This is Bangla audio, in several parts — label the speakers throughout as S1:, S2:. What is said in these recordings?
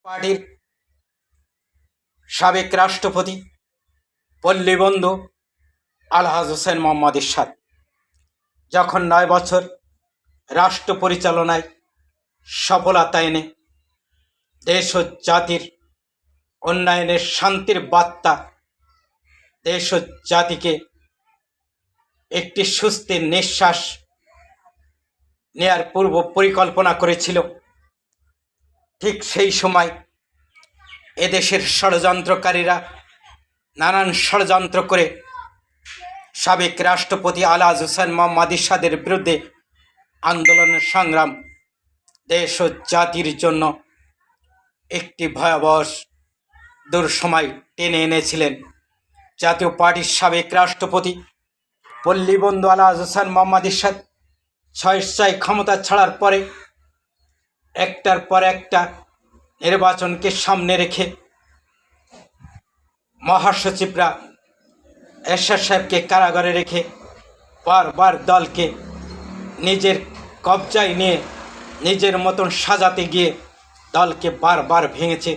S1: পার্টির সাবেক রাষ্ট্রপতি পল্লীবন্ধু আলহাজ হোসেন মোহাম্মদ এরশাদ যখন ৯ বছর রাষ্ট্র পরিচালনায় সফলতা এনে দেশ ও জাতির উন্নয়নের শান্তির বার্তা দেশ ও জাতিকে একটি সুস্থির নিঃশ্বাস নেয়ার পূর্ব পরিকল্পনা করেছিল, ঠিক সেই সময় এদেশের ষড়যন্ত্রকারীরা নানান ষড়যন্ত্র করে সাবেক রাষ্ট্রপতি আলহাজ হোসেন মোহাম্মদ এরশাদের বিরুদ্ধে আন্দোলনের সংগ্রাম দেশ ও জাতির জন্য একটি ভয়াবহ দুঃসময় টেনে এনেছিলেন। জাতীয় পার্টির সাবেক রাষ্ট্রপতি পল্লীবন্ধু আলহাজ হোসেন মোহাম্মদ এরশাদ স্বেচ্ছায় ক্ষমতা ছাড়ার পরে একটার পর একটা নির্বাচনকে সামনে রেখে মহাসচিবরা এরশাদ সাহেবকে কারাগারে রেখে বারবার দলকে নিজের কবজায় নিয়ে নিজের মতন সাজাতে গিয়ে দলকে বারবার ভেঙেছে।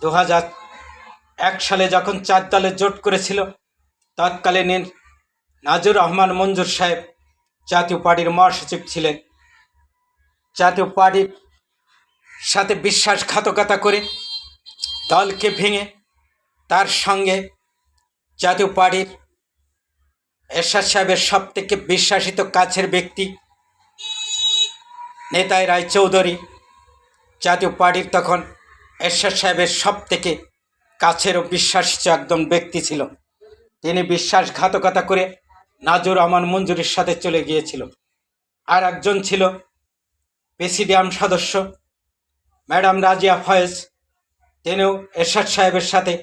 S1: 2001 সালে যখন 4 দলের জোট করেছিল, তৎকালীন নাজুর রহমান মঞ্জুর সাহেব জাতীয় পার্টির মহাসচিব ছিলেন। জাতীয় পার্টির সাথে বিশ্বাসঘাতকতা করে দলকে ভেঙে তার সঙ্গে জাতীয় পার্টির এরশাদ সাহেবের সবথেকে বিশ্বাসিত কাছের ব্যক্তি নেতাই রায়চৌধুরী, জাতীয় পার্টির তখন এরশাদ সাহেবের সবথেকে কাছের ও বিশ্বাসিত একদম ব্যক্তি ছিল। তিনি বিশ্বাসঘাতকতা করে নাজুর রহমান মঞ্জুরের সাথে চলে গিয়েছিল। আর একজন ছিল প্রেসিডিয়াম সদস্য ম্যাডাম রাজিয়া ফয়েজ, তিনিও এরশাদ সাহেবের সাথে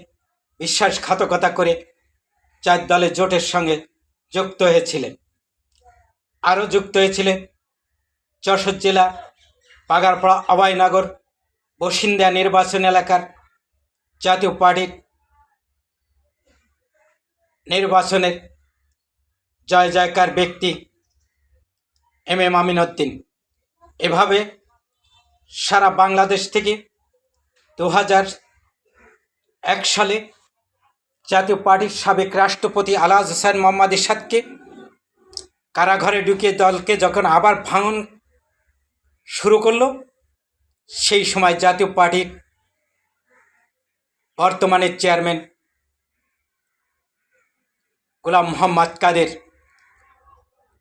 S1: বিশ্বাসঘাতকতা করে 4 দলের জোটের সঙ্গে যুক্ত হয়েছিলেন। আরও যুক্ত হয়েছিলেন যশোর জেলা পাগারপাড়া অভয়নগর বসিন্দা নির্বাচন এলাকার জাতীয় পার্টির নির্বাচনের জয় জয়কার ব্যক্তি MM আমিন উদ্দিন। এভাবে সারা বাংলাদেশ থেকে 2001 সালে জাতীয় পার্টির সাবেক রাষ্ট্রপতি আলহাজ হোসেন মোহাম্মদ এরশাদকে কারাগারে ঢুকিয়ে দলকে যখন আবার ভাঙন শুরু করলো, সেই সময় জাতীয় পার্টির বর্তমানে চেয়ারম্যান গোলাম মোহাম্মদ কাদের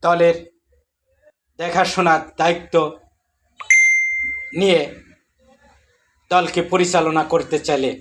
S1: দলের দেখাশোনার দায়িত্ব নিয়ে দলকে পরিচালনা করতে চাইলেন।